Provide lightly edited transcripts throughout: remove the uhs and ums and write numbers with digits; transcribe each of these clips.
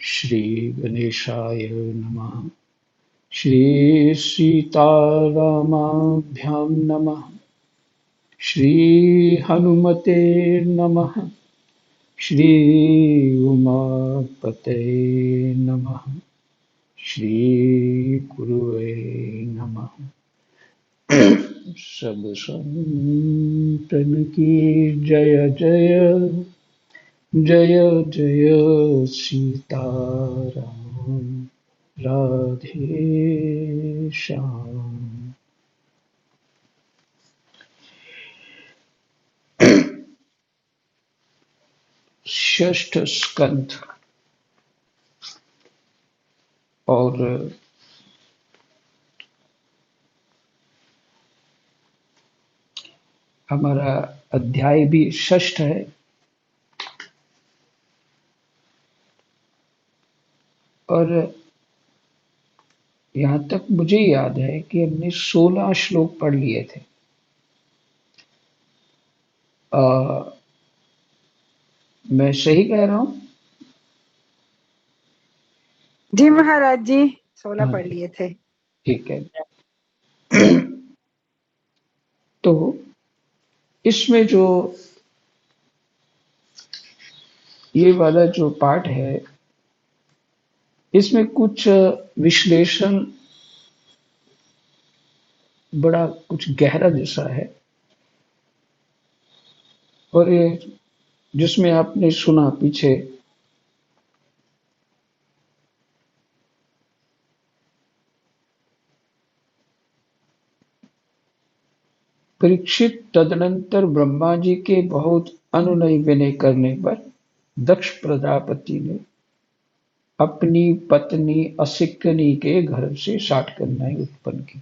श्री गणेशाय नमः। श्री सीतारामाभ्यां नमः। श्री हनुमते नमः। श्री उमापते नमः। श्री गुरुवे नमः। सब संतन की जय जय। जय जय सीताराम। राधे श्याम। षष्ठ स्कंध और हमारा अध्याय भी षष्ठ है। और यहाँ तक मुझे याद है कि हमने 16 श्लोक पढ़ लिए थे। मैं सही कह रहा हूँ? जी महाराज जी, 16 हाँ, पढ़ लिए थे। ठीक है। तो इसमें जो ये वाला जो पाठ है, इसमें कुछ विश्लेषण बड़ा कुछ गहरा जैसा है। और ये जिसमें आपने सुना पीछे परीक्षित तदनंतर ब्रह्मा जी के बहुत अनुनय विनय करने पर दक्ष प्रजापति ने अपनी पत्नी असिकनी के घर से 60 कन्याएं उत्पन्न की।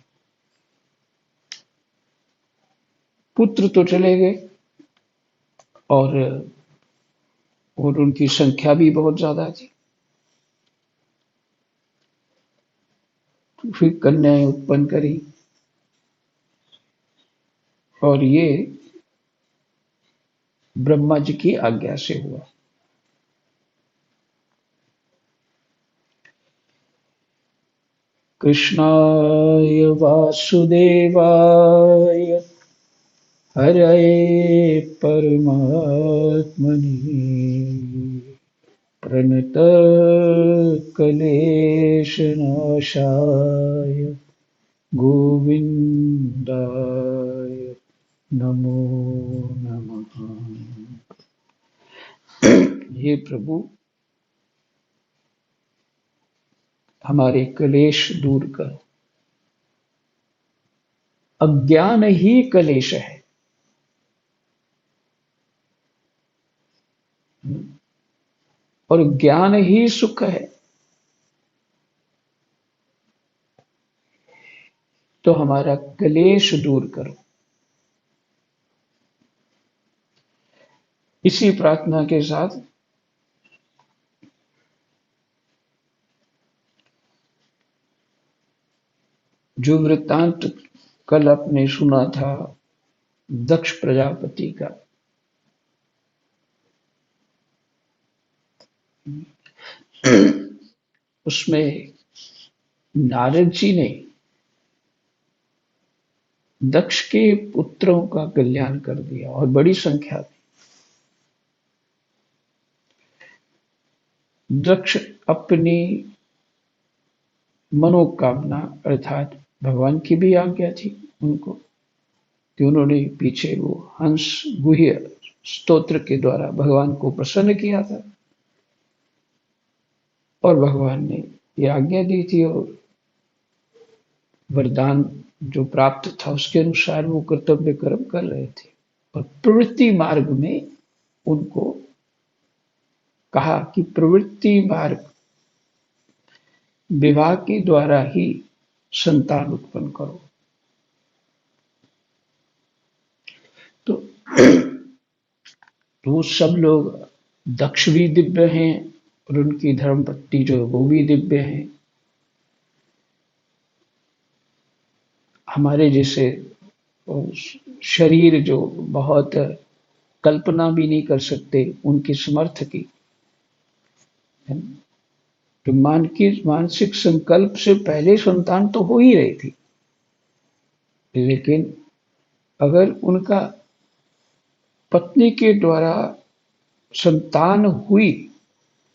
पुत्र तो चले गए और उनकी संख्या भी बहुत ज्यादा थी। फिर कन्याएं उत्पन्न करी और ये ब्रह्मा जी की आज्ञा से हुआ। कृष्णाय वासुदेवाय हरये परमात्मने प्रणतक्लेशनाशाय गोविंदाय नमो नमः। हे प्रभु, हमारे क्लेश दूर करो। अज्ञान ही क्लेश है। और ज्ञान ही सुख है। तो हमारा क्लेश दूर करो। इसी प्रार्थना के साथ जो वृत्तांत कल आपने सुना था दक्ष प्रजापति का, उसमें नारद जी ने दक्ष के पुत्रों का कल्याण कर दिया और बड़ी संख्या में। दक्ष अपनी मनोकामना अर्थात भगवान की भी आज्ञा थी उनको कि उन्होंने पीछे वो हंस गुह्य स्तोत्र के द्वारा भगवान को प्रसन्न किया था और भगवान ने ये आज्ञा दी थी और वरदान जो प्राप्त था उसके अनुसार वो कर्तव्य कर्म कर रहे थे। और प्रवृत्ति मार्ग में उनको कहा कि प्रवृत्ति मार्ग विवाह के द्वारा ही संतान उत्पन्न करो। तो सब लोग, दक्ष भी दिव्य हैं और उनकी धर्मपत्नी जो है वो भी दिव्य हैं। हमारे जैसे शरीर जो बहुत कल्पना भी नहीं कर सकते उनकी समर्थ की, तो मानसिक संकल्प से पहले संतान तो हो ही रही थी, लेकिन अगर उनका पत्नी के द्वारा संतान हुई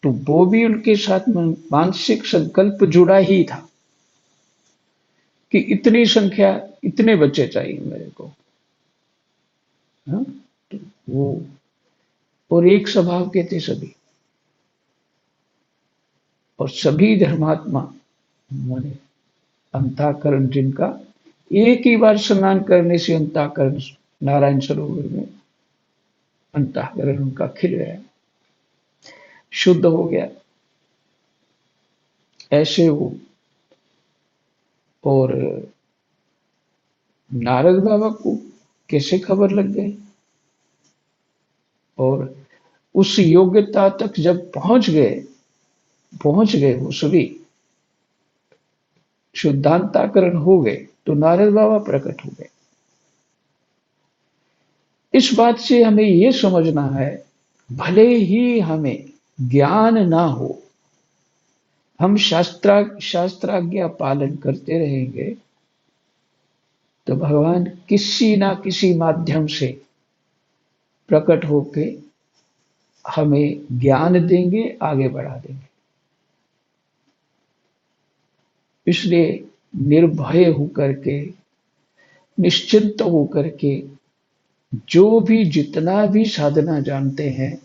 तो वो भी उनके साथ मानसिक संकल्प जुड़ा ही था कि इतनी संख्या, इतने बच्चे चाहिए मेरे को। हाँ? तो वो और एक स्वभाव के थे सभी, और सभी धर्मात्मा माने अंतःकरण जिनका एक ही बार स्नान करने से अंतःकरण नारायण सरोवर में अंतःकरण उनका खिल गया, शुद्ध हो गया, ऐसे वो। और नारद बाबा को कैसे खबर लग गई, और उस योग्यता तक जब पहुंच गए वो सभी शुद्धांताकरण हो गए, तो नारद बाबा प्रकट हो गए। इस बात से हमें यह समझना है, भले ही हमें ज्ञान ना हो, हम शास्त्राज्ञा पालन करते रहेंगे तो भगवान किसी ना किसी माध्यम से प्रकट होके हमें ज्ञान देंगे, आगे बढ़ा देंगे। इसलिए निर्भय होकर के, निश्चिंत होकर के जो भी जितना भी साधना जानते हैं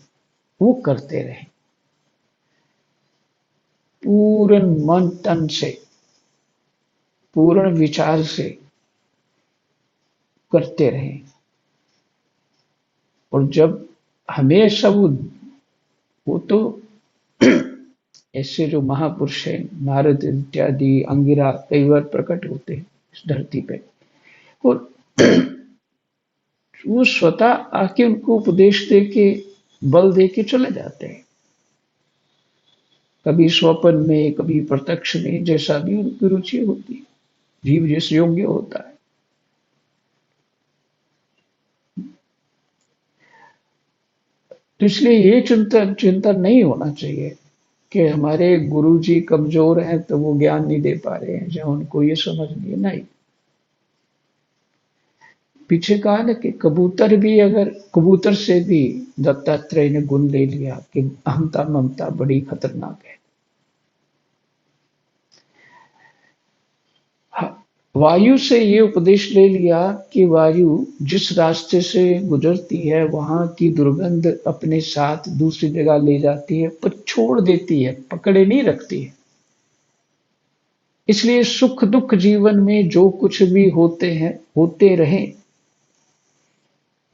वो करते रहें, पूर्ण मन तन से, पूर्ण विचार से करते रहें। और जब हमें सब वो तो ऐसे जो महापुरुष हैं, नारद इत्यादि, अंगिरा कई बार प्रकट होते हैं इस धरती पे, और वो स्वतः आके उनको उपदेश दे के, बल दे के चले जाते हैं, कभी स्वप्न में, कभी प्रत्यक्ष में, जैसा भी उनकी रुचि होती है, जीव जिस योग्य होता है। तो इसलिए ये चिंतन नहीं होना चाहिए कि हमारे गुरुजी कमजोर हैं तो वो ज्ञान नहीं दे पा रहे हैं, या उनको ये समझ नहीं। पीछे कहा ना कि कबूतर से भी दत्तात्रेय ने गुण ले लिया कि अहंता ममता बड़ी खतरनाक है। वायु से ये उपदेश ले लिया कि वायु जिस रास्ते से गुजरती है वहां की दुर्गंध अपने साथ दूसरी जगह ले जाती है, पर छोड़ देती है, पकड़े नहीं रखती है। इसलिए सुख दुख जीवन में जो कुछ भी होते हैं, होते रहें,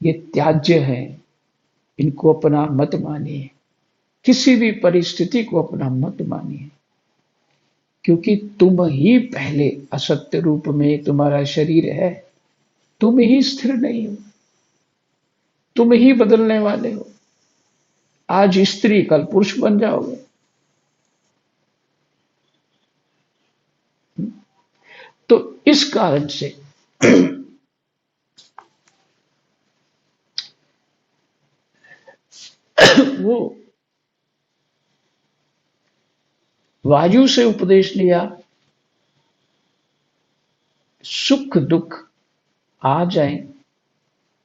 ये त्याज्य है, इनको अपना मत मानिए, किसी भी परिस्थिति को अपना मत मानिए, क्योंकि तुम ही पहले असत्य रूप में तुम्हारा शरीर है, तुम ही स्थिर नहीं हो, तुम ही बदलने वाले हो। आज स्त्री कल पुरुष बन जाओगे। तो इस कारण से वो वायु से उपदेश लिया, सुख दुख आ जाए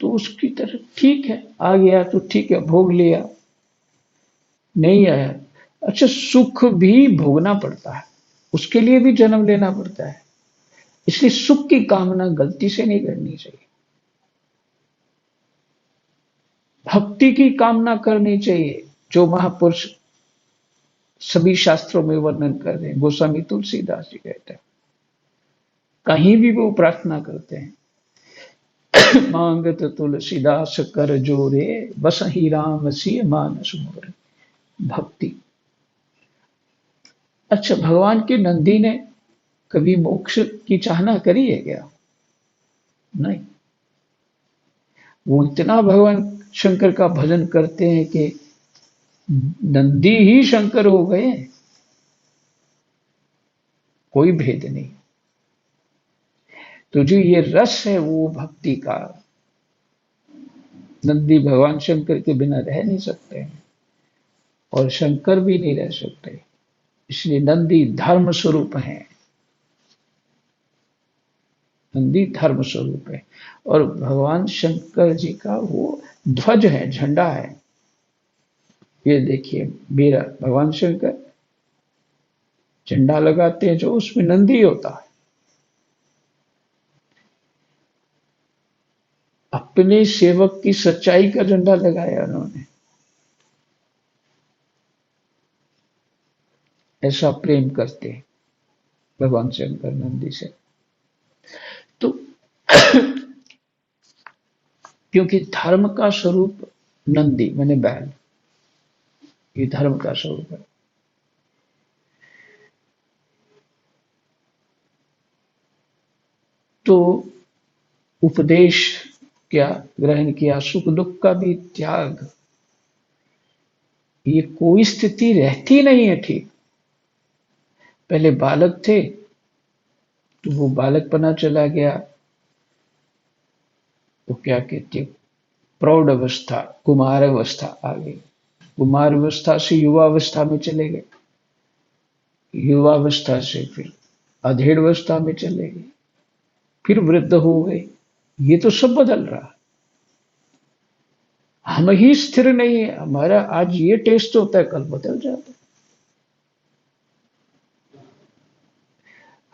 तो उसकी तरफ ठीक है, आ गया तो ठीक है, भोग लिया, नहीं आया, अच्छा सुख भी भोगना पड़ता है, उसके लिए भी जन्म लेना पड़ता है। इसलिए सुख की कामना गलती से नहीं करनी चाहिए, भक्ति की कामना करनी चाहिए, जो महापुरुष सभी शास्त्रों में वर्णन कर रहे हैं। गोस्वामी तुलसीदास जी कहते हैं, कहीं भी वो प्रार्थना करते हैं, मांगत तुलसीदास कर जोरे, बस ही राम सिय मानस मोरे। भक्ति। अच्छा, भगवान के नंदी ने कभी मोक्ष की चाहना करी है क्या? नहीं। वो इतना भगवान शंकर का भजन करते हैं कि नंदी ही शंकर हो गए, कोई भेद नहीं। तो जो ये रस है वो भक्ति का, नंदी भगवान शंकर के बिना रह नहीं सकते हैं, और शंकर भी नहीं रह सकते। इसलिए नंदी धर्म स्वरूप है। नंदी धर्म स्वरूप है और भगवान शंकर जी का वो ध्वज है, झंडा है। ये देखिए मेरा भगवान शंकर झंडा लगाते हैं जो उसमें नंदी होता है। अपने सेवक की सच्चाई का झंडा लगाया उन्होंने। ऐसा प्रेम करते हैं भगवान शंकर नंदी से। तो क्योंकि धर्म का स्वरूप नंदी मैंने बैल, ये धर्म का स्वरूप है। तो उपदेश क्या ग्रहण किया, सुख दुख का भी त्याग, ये कोई स्थिति रहती नहीं है ठीक। पहले बालक थे तो वो बालकपना चला गया, तो क्या कहते हैं प्रौढ़ अवस्था, कुमार अवस्था आ गई। कुमार अवस्था से युवावस्था में चले गए, युवावस्था से फिर अधेड़ अवस्था में चले गए, फिर वृद्ध हो गए। ये तो सब बदल रहा। हम ही स्थिर नहीं है। हमारा आज ये टेस्ट होता है, कल बदल जाता है।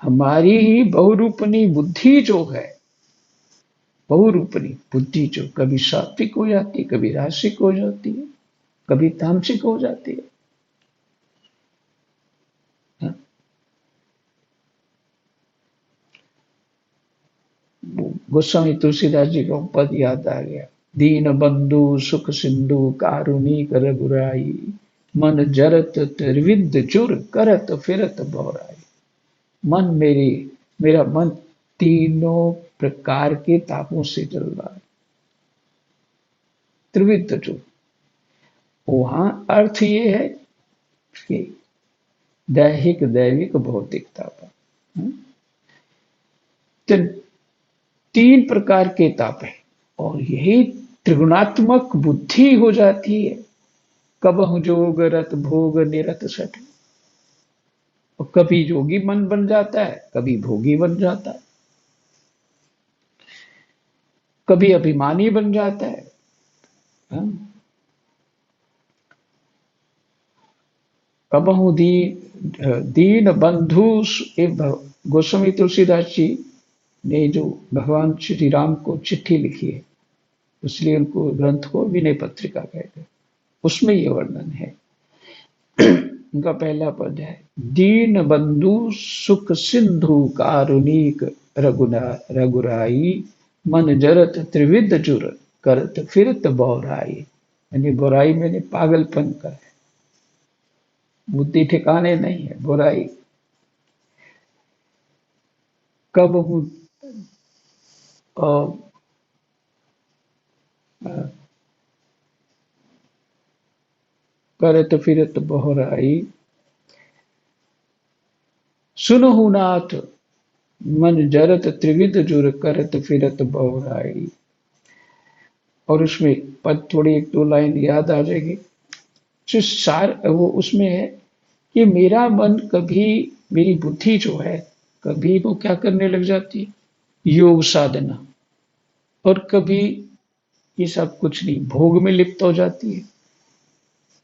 हमारी ही बहुरूपनी बुद्धि जो है, बहुरूपनी बुद्धि जो कभी सात्विक हो जाती है, कभी रासिक हो जाती है, कभी तामसिक हो जाती है। हाँ? गोस्वामी तुलसीदास जी का पद याद आ गया, दीन बंधु सुख सिंधु कारुणिक रघुराई, मन जरत त्रिविध जुर करत फिरत बौराई। मन मेरा मन तीनों प्रकार के तापों से जल रहा है। त्रिविध जुर, वहां अर्थ ये है कि दैहिक दैविक भौतिक ताप। तो तीन प्रकार के ताप है और यही त्रिगुणात्मक बुद्धि हो जाती है। कबहु जोग रत भोग निरत सठ, और कभी योगी मन बन जाता है, कभी भोगी बन जाता है, कभी अभिमानी बन जाता है। हाँ? कबहु दीन बंधु। गोस्वामी तुलसीदास जी ने जो भगवान श्री राम को चिट्ठी लिखी है, इसलिए उनको ग्रंथ को विनय पत्रिका कहते हैं, उसमें ये वर्णन है। उनका पहला पद है, दीन बंधु सुख सिंधु कारुणिक रघुराई, मन जरत त्रिविध जुर करत फिरत बौराई। यानी बुराई मैंने पागलपन का है, बुद्धि ठिकाने नहीं है, बुराई। कब हूँ करत फिरत बौराई, सुनहु नाथ मन जरत त्रिविध जुर करत फिरत बौराई। और उसमें पद थोड़ी एक दो लाइन याद आ जाएगी। जो सार वो उसमें है कि मेरा मन कभी, मेरी बुद्धि जो है कभी वो क्या करने लग जाती है, योग साधना, और कभी ये सब कुछ नहीं, भोग में लिप्त हो जाती है।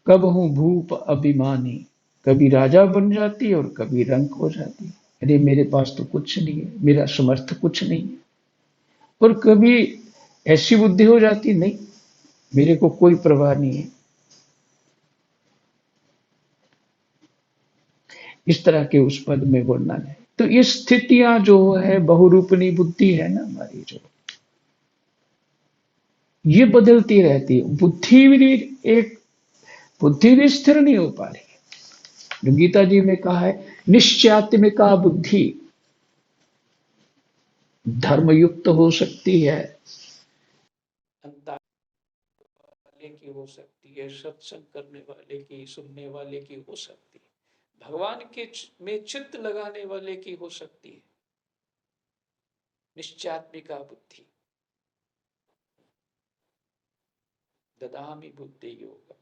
कब हूं भूप अभिमानी, कभी राजा बन जाती है और कभी रंक हो जाती है। अरे मेरे पास तो कुछ नहीं है, मेरा समर्थ कुछ नहीं है। और कभी ऐसी बुद्धि हो जाती, नहीं मेरे को कोई परवाह नहीं है। इस तरह के उस पद में वर्णन है। तो ये स्थितियां जो है बहुरूपनी बुद्धि है ना हमारी, जो ये बदलती रहती है। बुद्धि भी स्थिर नहीं हो पा रही है। जो गीता जी में कहा है, निश्चयात्मिका बुद्धि धर्मयुक्त हो सकती है, वाले की हो सकती है, सत्संग करने वाले की, सुनने वाले की हो सकती है, भगवान के में चित्त लगाने वाले की हो सकती है। निश्चयात्मिका बुद्धि, ददामि बुद्धि योग।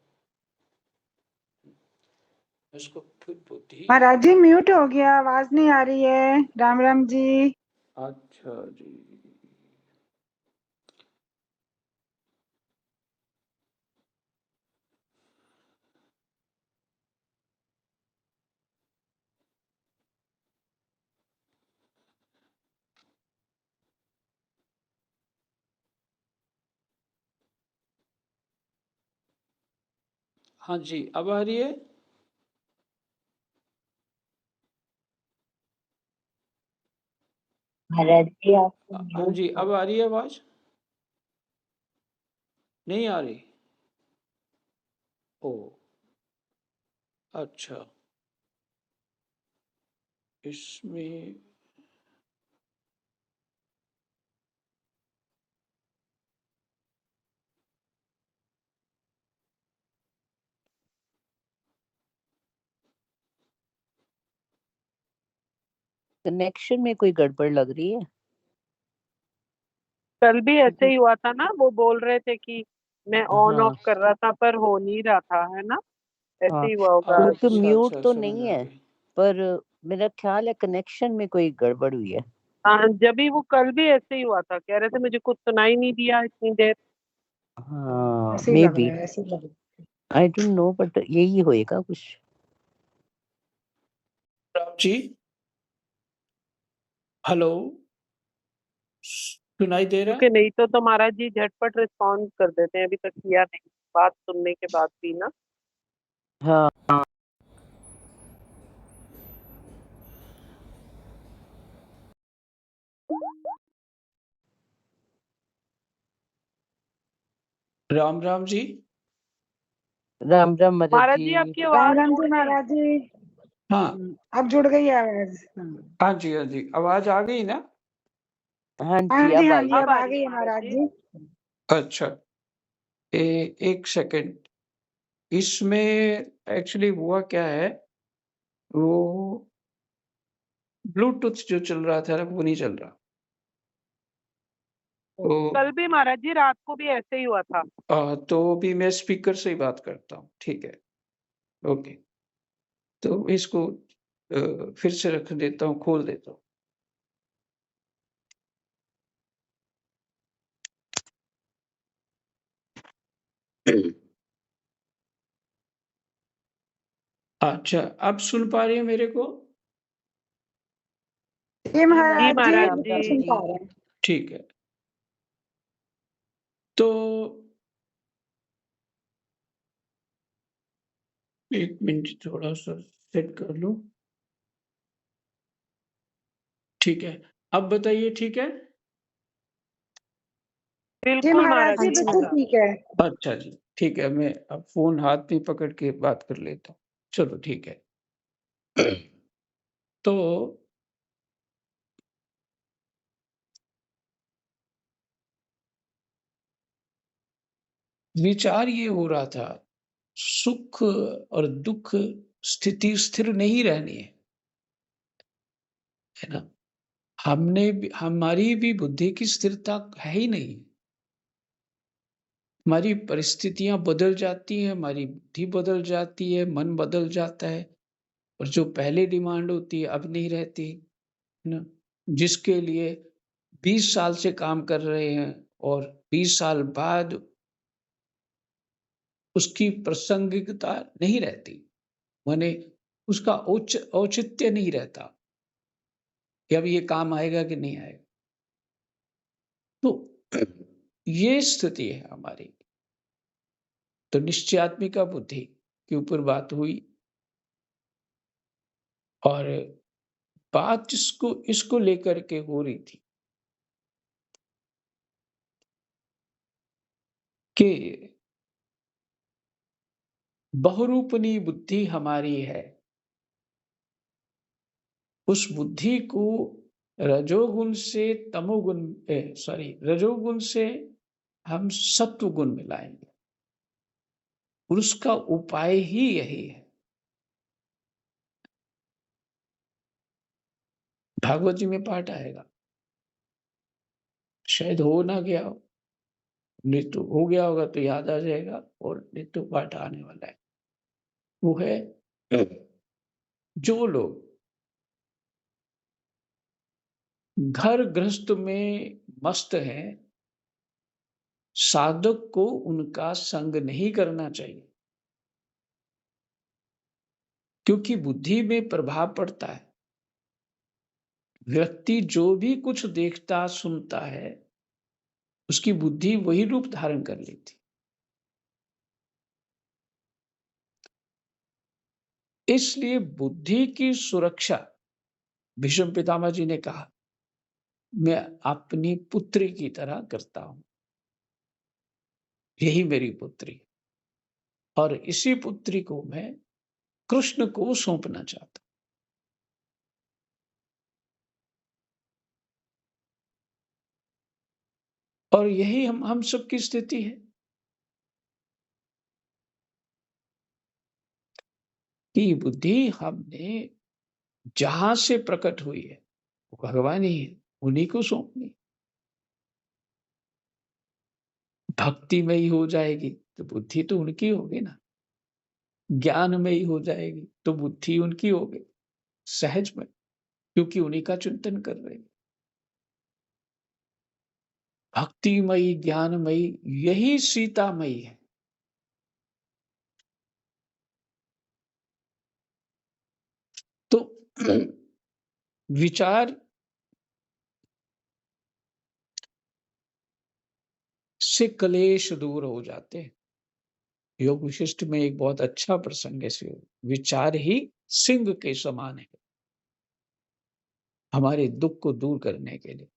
इसको फिर बुद्धि। महाराज जी म्यूट हो गया, आवाज नहीं आ रही है। राम राम जी। अच्छा जी। हाँ जी, अब आ रही है। महाराज जी आपको हाँ म्यूट जी, अब आ रही है आवाज। नहीं आ रही। ओ, अच्छा। इसमें कनेक्शन में कोई गड़बड़ लग रही है। कल भी ऐसे ही हुआ था ना, वो बोल रहे थे कि मैं ऑन हाँ ऑफ कर रहा था पर हो नहीं रहा था, है ना? ऐसे हाँ ही हुआ होगा आज तो भी। म्यूट अच्छा, तो समझ नहीं आ है, गई। पर मेरा ख्याल है कनेक्शन में कोई गड़बड़ हुई है। हाँ, जब भी वो कल भी ऐसे ही हुआ था, कह रहे थे मुझे कुछ सुनाई नहीं दिया इतनी देर। हाँ ऐसे ही मे लग बी, रहा है, ऐसे ही लग रहा आई डोंट नो, बट यही होएगा कुछ। राम जी, हेलो, सुनाई दे रहा है? क्योंकि नहीं तो महाराज जी झटपट रिस्पॉन्ड कर देते हैं, अभी तक किया नहीं बात सुनने के बाद भी ना। हाँ राम राम जी। राम राम महाराज महाराज जी। जी आपकी है। राम आवाज राम उड़ जी गई। महाराज जी। हाँ अब जुड़ गई आवाज। हाँ जी, हाँ जी, आवाज आ गई ना? हाँ हाँ जी जी अब हाँ आई। जी, अब अब आ आ रही गई है है महाराज महाराज जी। जी। अच्छा, एक सेकंड। इसमें एक्चुअली हुआ क्या है, वो ब्लूटूथ जो चल रहा था ना, वो नहीं चल रहा। तो कल भी महाराज जी रात को भी ऐसे ही हुआ था। तो भी मैं स्पीकर से ही बात करता हूँ, ठीक है? ओके, तो इसको फिर से रख देता हूँ, खोल देता हूँ। अच्छा, अब सुन पा रही है मेरे को? ये जी महाराज जी महाराज बिल्कुल जी। सुन पा रहे हैं। ठीक है, तो एक मिनट थोड़ा सा सेट कर लूं। ठीक है, अब बताइए, ठीक है? जी बिल्कुल महाराज महाराज जी जी बिल्कुल होगा। ठीक है। अच्छा जी, ठीक है, मैं अब फोन हाथ में पकड़ के बात कर लेता हूँ। चलो ठीक है। तो विचार ये हो रहा था, सुख और दुख स्थिति स्थिर नहीं रहनी है ना? हमारी भी बुद्धि की स्थिरता है ही नहीं। हमारी परिस्थितियां बदल जाती हैं, हमारी बुद्धि बदल जाती है, मन बदल जाता है, और जो पहले डिमांड होती है अब नहीं रहती, है ना? जिसके लिए 20 साल से काम कर रहे हैं और 20 साल बाद उसकी प्रासंगिकता नहीं रहती, माने उसका औचित्य नहीं रहता कि अब ये काम आएगा कि नहीं आएगा। तो ये स्थिति है हमारी। तो निश्चयात्मिका बुद्धि के ऊपर बात हुई, और बात जिसको इसको लेकर के हो रही थी कि बहुरूपनी बुद्धि हमारी है, उस बुद्धि को रजोगुण से तमोगुण, रजोगुण से हम सत्व गुण में लाएंगे, और उसका उपाय ही यही है। भागवत जी में पाठ आएगा, शायद हो ना गया हो, नहीं तो हो गया होगा तो याद आ जाएगा, और नहीं तो पाठ आने वाला है। वो है जो लोग घर गृहस्थ में मस्त हैं, साधक को उनका संग नहीं करना चाहिए, क्योंकि बुद्धि में प्रभाव पड़ता है। व्यक्ति जो भी कुछ देखता सुनता है, उसकी बुद्धि वही रूप धारण कर लेती। इसलिए बुद्धि की सुरक्षा भीष्म पितामह जी ने कहा, मैं अपनी पुत्री की तरह करता हूं, यही मेरी पुत्री, और इसी पुत्री को मैं कृष्ण को सौंपना चाहता हूं। और यही हम सबकी स्थिति है कि बुद्धि हमने जहां से प्रकट हुई है वो भगवान ही है, उन्हीं को सौंपनी। भक्ति में ही हो जाएगी तो बुद्धि तो उनकी होगी ना, ज्ञान में ही हो जाएगी तो बुद्धि उनकी होगी, सहज में, क्योंकि उन्हीं का चिंतन कर रहे हैं। भक्तिमयी ज्ञानमयी यही सीतामयी है। तो विचार से कलेश दूर हो जाते हैं। योग विशिष्ट में एक बहुत अच्छा प्रसंग है, से विचार ही सिंह के समान है हमारे दुख को दूर करने के लिए।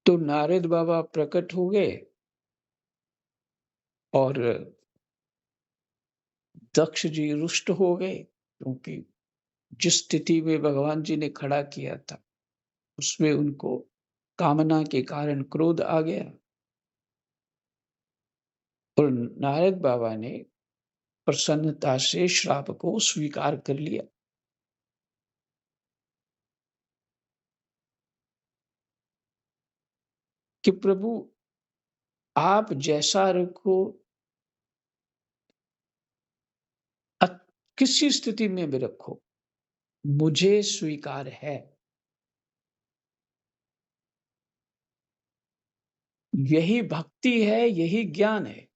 तो नारद बाबा प्रकट हो गए और दक्ष जी रुष्ट हो गए, क्योंकि जिस स्थिति में भगवान जी ने खड़ा किया था उसमें उनको कामना के कारण क्रोध आ गया, और नारद बाबा ने प्रसन्नता से श्राप को स्वीकार कर लिया। कि प्रभु आप जैसा रखो, किसी स्थिति में भी रखो, मुझे स्वीकार है। यही भक्ति है, यही ज्ञान है।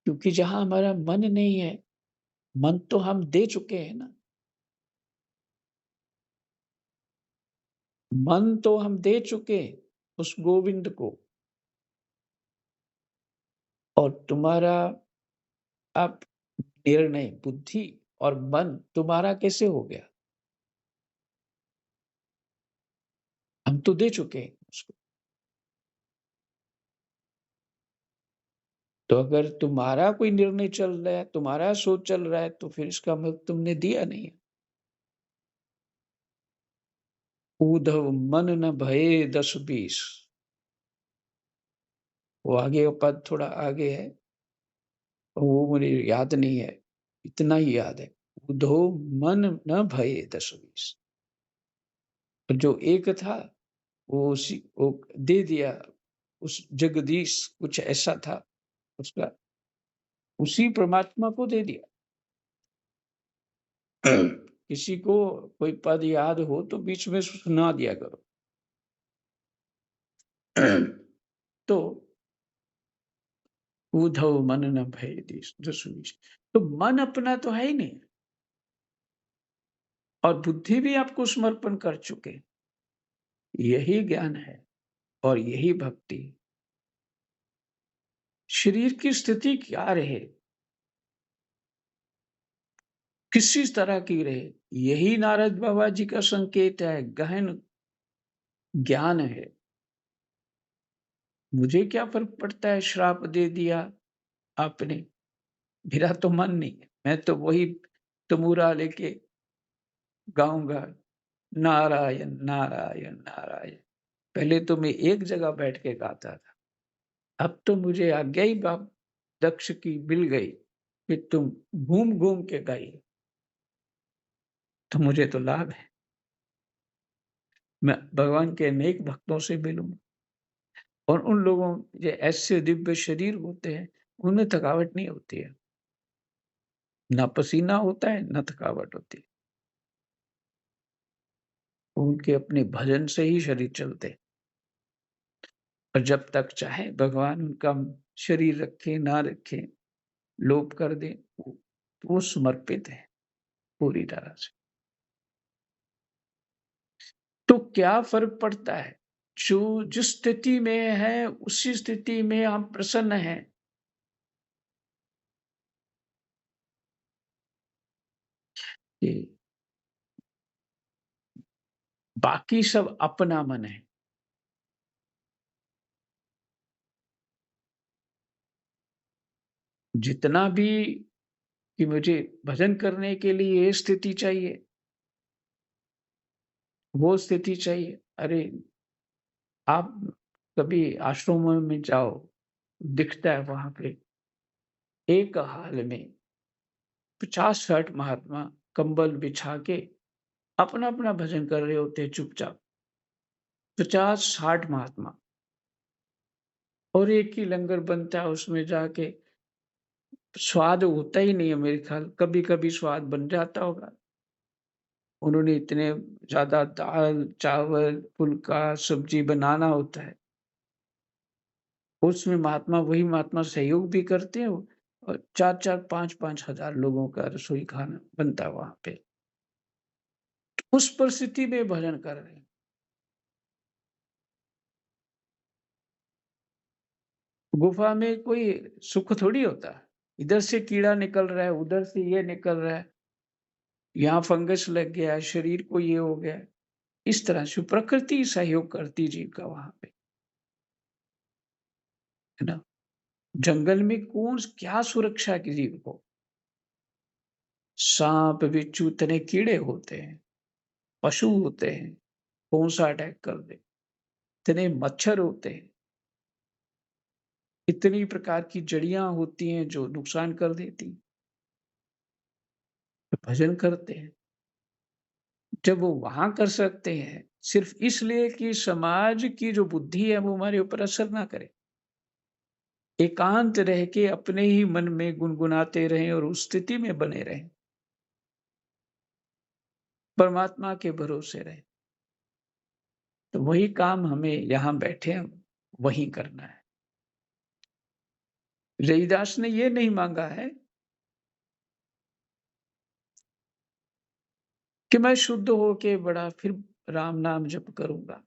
क्योंकि जहां हमारा मन नहीं है, मन तो हम दे चुके हैं ना, मन तो हम दे चुके उस गोविंद को। और तुम्हारा अब निर्णय, बुद्धि और मन तुम्हारा कैसे हो गया? हम तो दे चुके हैं उसको। तो अगर तुम्हारा कोई निर्णय चल रहा है, तुम्हारा सोच चल रहा है, तो फिर इसका मतलब तुमने दिया नहीं है। उद्धव मन न भये 10-20, वो आगे का पद थोड़ा आगे है, वो मुझे याद नहीं है, इतना ही याद है। उद्धव मन न भये 10-20, जो एक था वो दे दिया, उस जगदीश कुछ ऐसा था उसका, उसी परमात्मा को दे दिया। किसी को कोई पद याद हो तो बीच में सुना दिया करो। तो उद्धव मन न भय 10-20, तो मन अपना तो है ही नहीं, और बुद्धि भी आपको समर्पण कर चुके। यही ज्ञान है और यही भक्ति। शरीर की स्थिति क्या रहे, किसी तरह की रहे, यही नारद बाबा जी का संकेत है, गहन ज्ञान है। मुझे क्या फर्क पड़ता है, श्राप दे दिया आपने, मेरा तो मन नहीं है, मैं तो वही तमूरा लेके गाऊंगा, नारायण नारायण नारायण। पहले तो मैं एक जगह बैठ के गाता था, अब तो मुझे आज्ञा ही बाप दक्ष की मिल गई कि तुम घूम घूम के गाइए, तो मुझे तो लाभ है, मैं भगवान के अनेक भक्तों से मिलूंगा। और उन लोगों जो ऐसे दिव्य शरीर होते हैं, उनमें थकावट नहीं होती है। ना पसीना होता है, ना थकावट होती है। उनके अपने भजन से ही शरीर चलते हैं। और जब तक चाहे भगवान उनका शरीर रखे, ना रखे, लोप कर दें, वो समर्पित है पूरी तरह से। तो क्या फ़र्क पड़ता है? जो जिस स्थिति में है, उसी स्थिति में हम प्रसन्न हैं। कि बाकी सब अपना मन है। जितना भी कि मुझे भजन करने के लिए ये स्थिति चाहिए, वो स्थिति चाहिए। अरे! आप कभी आश्रमों में जाओ, दिखता है वहाँ पे एक हाल में 50-60 महात्मा कंबल बिछा के अपना-अपना भजन कर रहे होते हैं चुपचाप। 50-60 महात्मा और एक ही लंगर बनता है उसमें जाके स्वाद होता ही नहीं है मेरे ख़्याल, कभी-कभी स्वाद बन जाता होगा। उन्होंने इतने ज़्यादा दाल, चावल, फुल्का, सब्ज़ी बनाना होता है। उसमें वही महात्मा सहयोग भी करते हैं और 4-4, 5-5 हज़ार लोगों का रसोई खाना बनता है वहाँ पे। उस परिस्थिति में भजन कर रहे हैं। गुफ़ा में कोई सुख थोड़ी होता है। इधर से कीड़ा निकल रहा है, उधर से ये निकल रहा है, यहाँ फंगस लग गया है, शरीर को ये हो गया है। इस तरह से प्रकृति सहयोग करती जीव का वहाँ पे, है ना? जंगल में कौन क्या सुरक्षा की जीव को? साँप, बिच्छू इतने कीड़े होते हैं, पशु होते हैं, कौन-सा अटैक कर दे। इतने मच्छर होते हैं, इतनी प्रकार की जड़ियाँ होती हैं जो नुकसान कर देती हैं। तो भजन करते हैं। जब वो वहाँ कर सकते हैं, सिर्फ़ इसलिए कि समाज की जो बुद्धि है वो हमारे ऊपर असर ना करे। एकांत रह के अपने ही मन में गुनगुनाते रहें और उस स्थिति में बने रहें। परमात्मा के भरोसे रहें। तो वही काम हमें यहाँ बैठे हैं, वही करना है। रैदास ने ये नहीं माँगा है कि मैं शुद्ध होके बड़ा फिर राम नाम जप करूँगा।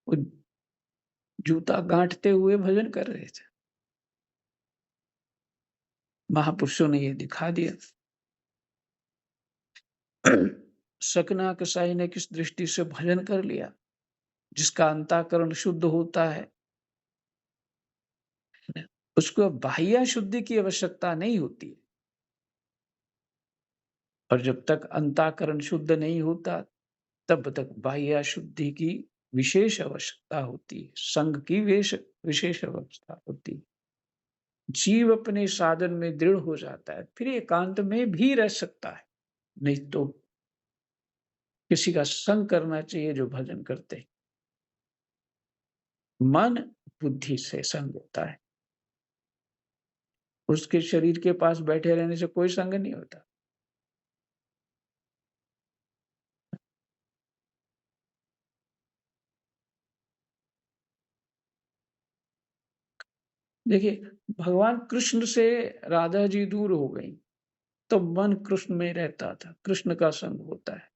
वो जूता गाँठते हुए भजन कर रहे थे। महापुरुषों ने ये दिखा दिया। सकना कसाई ने किस दृष्टि से भजन कर लिया, जिसका अंतःकरण शुद्ध होता है, उसको बाह्य शुद्धि की आवश्यकता नहीं होती है। और जब तक अंतःकरण शुद्ध नहीं होता, तब तक बाह्य शुद्धि की विशेष आवश्यकता होती है, संघ की विशेष अवस्था होती है। जीव अपने साधन में दृढ़ हो जाता है, फिर एकांत में भी रह सकता है, नहीं तो किसी का संग करना चाहिए जो भजन करते हैं। मन बुद्धि से संग होता है, उसके शरीर के पास बैठे रहने से कोई संग नहीं होता। देखिए, भगवान कृष्ण से राधा जी दूर हो गई, तो मन कृष्ण में रहता था, कृष्ण का संग होता है।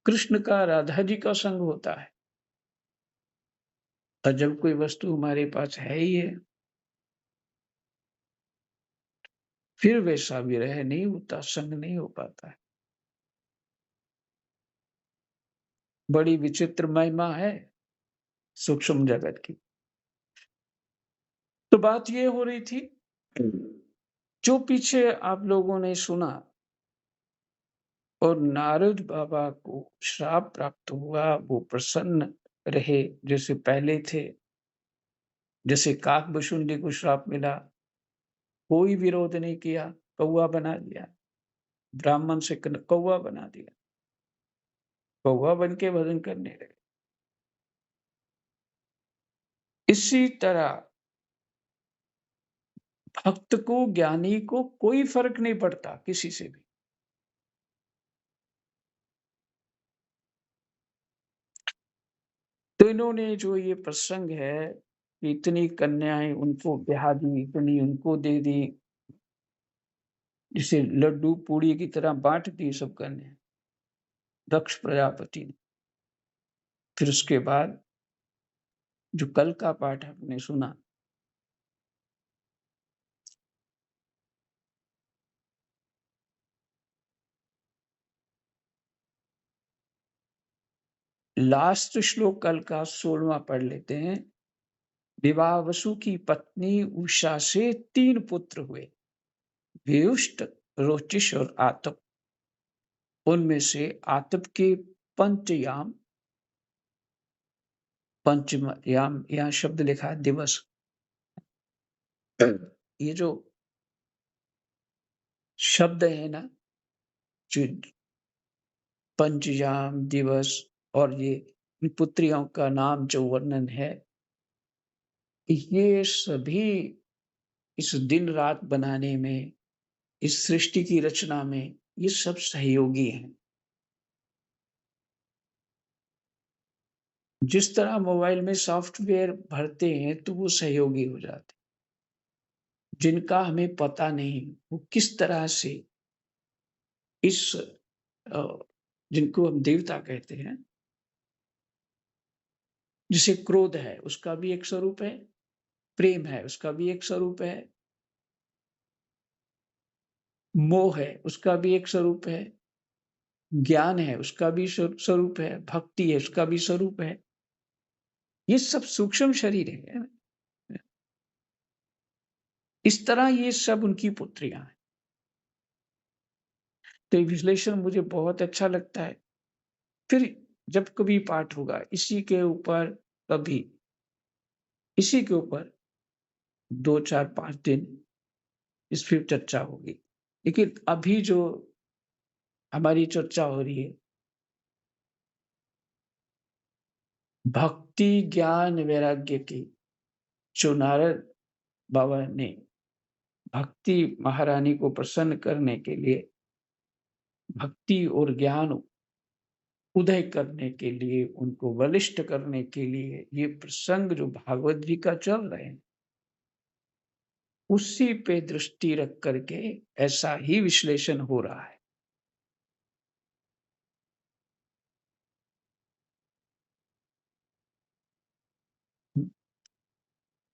कृष्ण का राधा जी का संग होता है। और जब कोई वस्तु हमारे पास है ही है, फिर वैसा विरह नहीं होता, संग नहीं हो पाता है। बड़ी विचित्र महिमा है सूक्ष्म जगत की। तो बात ये हो रही थी, जो पीछे आप लोगों ने सुना और नारद बाबा को श्राप प्राप्त हुआ, वो प्रसन्न रहे जैसे पहले थे। जैसे काकभुशुंडी को श्राप मिला, कोई विरोध नहीं किया, कौवा बना दिया, ब्राह्मण से कौवा बना दिया, कौवा बन के भजन करने लगे। इसी तरह भक्त को, ज्ञानी को कोई फर्क नहीं पड़ता किसी से भी। तो इन्होंने जो ये प्रसंग है कि इतनी कन्याएं उनको ब्याह दी, इतनी उनको दे दी, जिसे लड्डू पूड़ी की तरह बांट दी सब कन्या दक्ष प्रजापति ने। फिर उसके बाद जो कल का पाठ आपने सुना, लास्ट श्लोक कल का 16वां पढ़ लेते हैं। विवावसु की पत्नी उषा से 3 पुत्र हुए, व्युष्ट, रोचिष और आतप। उनमें से आतप के पंचयाम, पंचयाम यहाँ शब्द लिखा है दिवस। ये जो शब्द है ना, जो पंचयाम, दिवस और ये पुत्रियों का नाम जो वर्णन है, ये सभी इस दिन रात बनाने में, इस सृष्टि की रचना में, ये सब सहयोगी हैं। जिस तरह मोबाइल में सॉफ्टवेयर भरते हैं तो वो सहयोगी हो जाते, जिनका हमें पता नहीं वो किस तरह से इस जिनको हम देवता कहते हैं, जिसे क्रोध है उसका भी एक स्वरूप है, प्रेम है उसका भी एक स्वरूप है, मोह है उसका भी एक स्वरूप है, ज्ञान है उसका भी स्वरूप है, भक्ति है उसका भी स्वरूप है। ये सब सूक्ष्म शरीर है। इस तरह ये सब उनकी पुत्रियां हैं। तो ये विश्लेषण मुझे बहुत अच्छा लगता है। फिर जब कभी पाठ होगा इसी के ऊपर, कभी इसी के ऊपर 2, 4, 5 दिन इस फिर चर्चा होगी। लेकिन अभी जो हमारी चर्चा हो रही है, भक्ति ज्ञान वैराग्य की, जो नारद बाबा ने भक्ति महारानी को प्रसन्न करने के लिए, भक्ति और ज्ञान उदय करने के लिए, उनको बलिष्ठ करने के लिए ये प्रसंग जो भागवत जी का चल रहे हैं, उसी पे दृष्टि रख करके ऐसा ही विश्लेषण हो रहा है।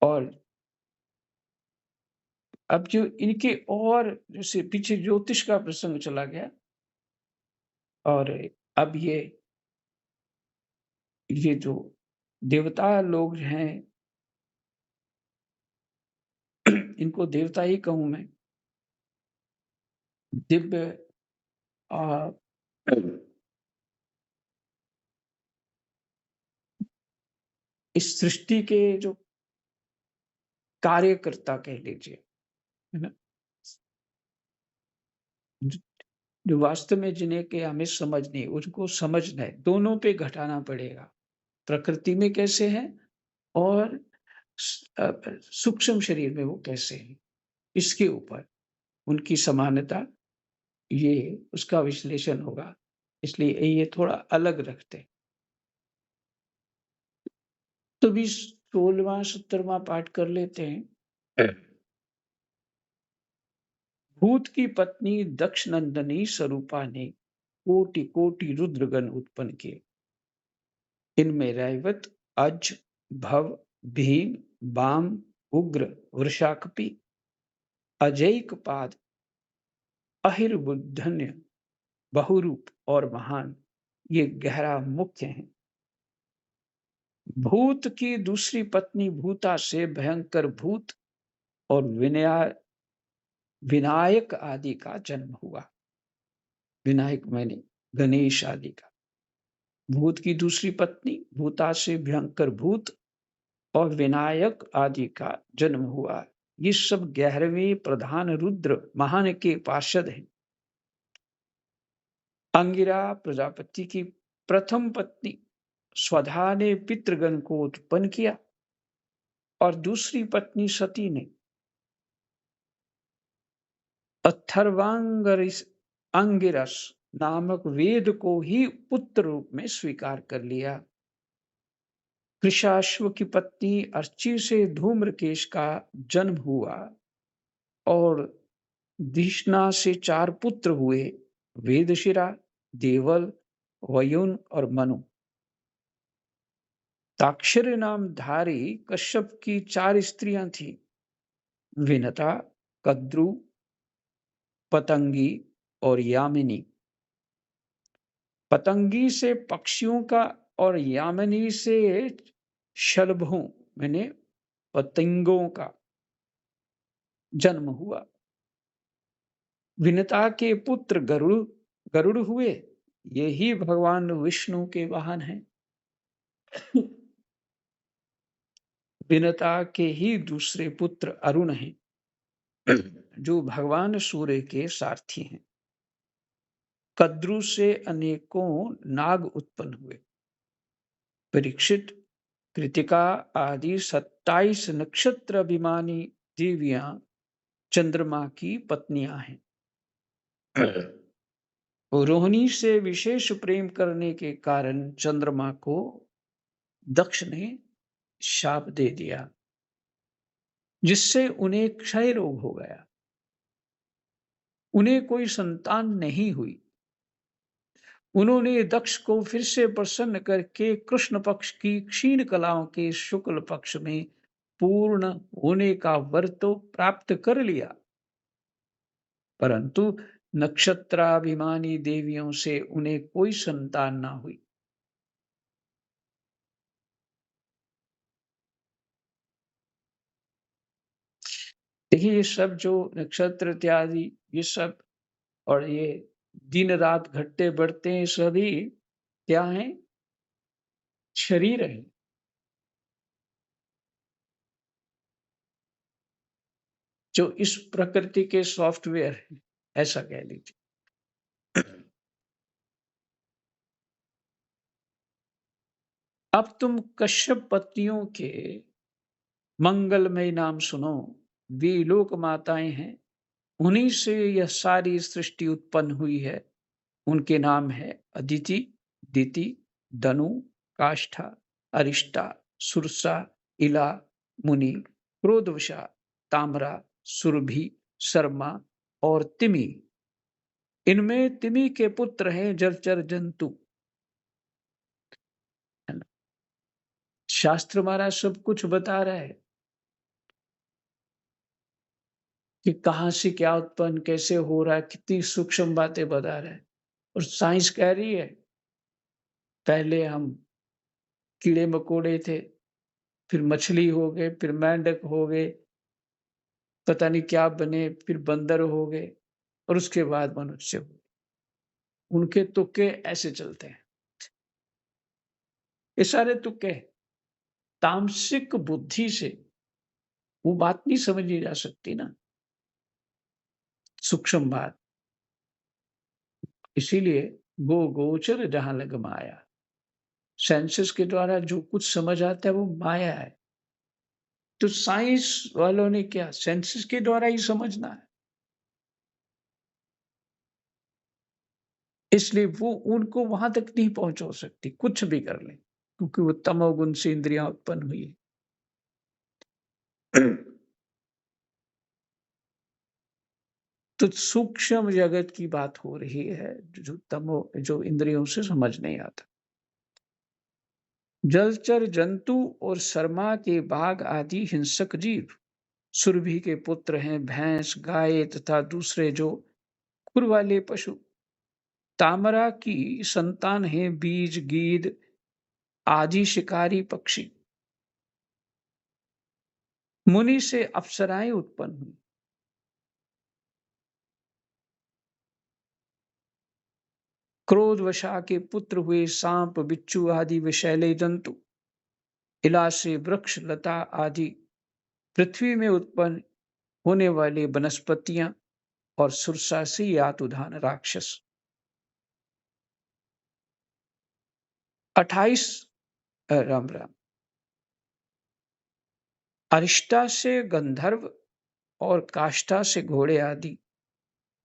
और अब जो इनके और जैसे पीछे ज्योतिष का प्रसंग चला गया, और अब ये जो देवता लोग हैं, इनको देवता ही कहूं मैं, दिव्य इस सृष्टि के जो कार्यकर्ता कह लीजिए, है ना, जो वास्तव में जिन्हें के हमें समझ नहीं, उनको समझना है, दोनों पे घटाना पड़ेगा। प्रकृति में कैसे हैं और सूक्ष्म शरीर में वो कैसे हैं, इसके ऊपर उनकी समानता, ये उसका विश्लेषण होगा। इसलिए ये थोड़ा अलग रखते हैं। तो भी 16वां 17वां पाठ कर लेते हैं। भूत की पत्नी दक्ष नंदनी स्वरूपा ने कोटि कोटि रुद्रगण उत्पन्न किए। इनमें रैवत, अज, भव, भीम, बाम, उग्र, वृषाकपि, अजैक पाद, अहिर्बुद्धन्य, बहुरूप और महान, ये 11 मुख्य हैं। भूत की दूसरी पत्नी भूता से भयंकर भूत और विनायक आदि का जन्म हुआ। विनायक माने गणेश आदि का। भूत की दूसरी पत्नी भूता से भयंकर भूत और विनायक आदि का जन्म हुआ। ये सब 11वें प्रधान रुद्र महान के पार्षद हैं। अंगिरा प्रजापति की प्रथम पत्नी स्वधा ने पितृगण को उत्पन्न किया। और दूसरी पत्नी सती ने अंगिरस नामक वेद को ही पुत्र रूप में स्वीकार कर लिया। कृशाश्व की पत्नी अर्ची से धूम्रकेश का जन्म हुआ और धिषणा से 4 पुत्र हुए, वेदशिरा, देवल, वयुन और मनु। ताक्षरी नामधारी कश्यप की 4 स्त्रियां थीं, विनता, कद्रु, पतंगी और यामिनी। पतंगी से पक्षियों का और यामिनी से शलभों मैंने पतंगों का जन्म हुआ। विनता के पुत्र गरुड़ हुए, ये ही भगवान विष्णु के वाहन हैं। विनता के ही दूसरे पुत्र अरुण हैं, जो भगवान सूर्य के सारथी हैं। कद्रु से अनेकों नाग उत्पन्न हुए। परीक्षित, कृतिका आदि 27 नक्षत्र अभिमानी देवियां चंद्रमा की पत्नियां हैं। रोहिणी से विशेष प्रेम करने के कारण चंद्रमा को दक्ष ने शाप दे दिया, जिससे उन्हें क्षय रोग हो गया। उन्हें कोई संतान नहीं हुई। उन्होंने दक्ष को फिर से प्रसन्न करके कृष्ण पक्ष की क्षीण कलाओं के शुक्ल पक्ष में पूर्ण होने का वर तो प्राप्त कर लिया, परंतु नक्षत्राभिमानी देवियों से उन्हें कोई संतान ना हुई। देखिए, ये सब जो नक्षत्र इत्यादि ये सब और ये दिन रात घटते बढ़ते हैं, सभी क्या हैं? शरीर है। जो इस प्रकृति के सॉफ्टवेयर है, ऐसा कह लीजिए। अब तुम कश्यप पत्नियों के मंगलमय नाम सुनो। वे लोक माताएं हैं, उन्हीं से यह सारी सृष्टि उत्पन्न हुई है। उनके नाम है अदिति, दिति, दनु, काष्ठा, अरिष्टा, सुरसा, इला, मुनि, क्रोधवशा, ताम्रा, सुरभि, शर्मा और तिमि। इनमें तिमि के पुत्र हैं जलचर जंतु। शास्त्र हमारा सब कुछ बता रहा है कि कहां से क्या उत्पन्न कैसे हो रहा है, कितनी सूक्ष्म बातें बता रहा है। और साइंस कह रही है पहले हम कीड़े मकोड़े थे, फिर मछली हो गए, फिर मेंढक हो गए, पता नहीं क्या बने, फिर बंदर हो गए और उसके बाद मनुष्य हुए। उनके तुक्के ऐसे चलते हैं। ये सारे तुक्के तामसिक बुद्धि से वो बात नहीं समझी जा सकती ना, सूक्ष्म बात। इसीलिए गो गोचर जहां लग माया, सेंसेस के द्वारा जो कुछ समझ आता है वो माया है। तो साइंस वालों ने क्या सेंसेस के द्वारा ही समझना है, इसलिए वो उनको वहां तक नहीं पहुंचा सकती, कुछ भी कर लें, क्योंकि वो तमोगुण से इंद्रियां उत्पन्न हुई है। तो सूक्ष्म जगत की बात हो रही है, जो इंद्रियों से समझ नहीं आता। जलचर जंतु और शर्मा के बाघ आदि हिंसक जीव सुरभि के पुत्र हैं भैंस, गाय तथा दूसरे जो खुर वाले पशु। तामरा की संतान है बीज, गीद आदि शिकारी पक्षी। मुनि से अप्सराएं उत्पन्न हुई। क्रोधवशा के पुत्र हुए सांप, बिच्छू आदि विषैले जंतु। इला से वृक्ष, लता आदि पृथ्वी में उत्पन्न होने वाली वनस्पतियां और सुरसा से यातुधान राक्षस। 28 राम राम अरिष्टा से गंधर्व और काष्ठा से घोड़े आदि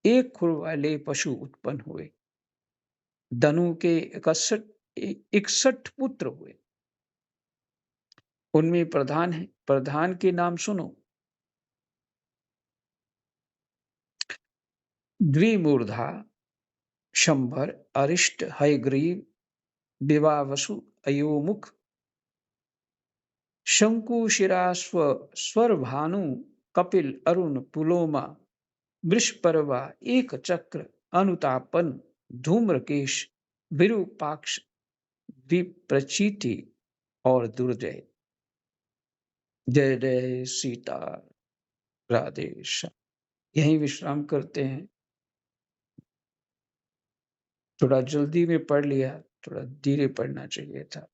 एक खुर वाले पशु उत्पन्न हुए। धनु के 61 पुत्र हुए। उनमें प्रधान के नाम सुनो। द्विमूर्धा, शंभर, अरिष्ट, हयग्रीव, विवावसु, अयोमुख, शंकुशिरा, स्वरभानु, कपिल, अरुण, पुलोमा, वृषपर्वा, एक चक्र, अनुतापन, धूम्रकेश, विरूपाक्ष, विप्रचिति और दुर्जय। जय जय सीता राधे श्याम। यहीं विश्राम करते हैं। थोड़ा जल्दी में पढ़ लिया, थोड़ा धीरे पढ़ना चाहिए था।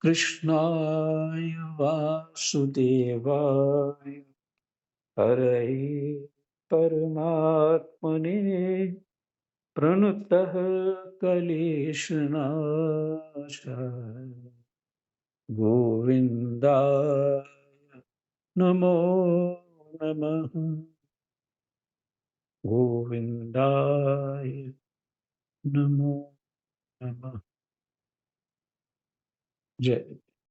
कृष्णाय वासुदेवाय हरये परमात्मने प्रणतः क्लेशनाशाय गोविन्दाय नमो नमः। गोविन्दाय नमो नमः। जय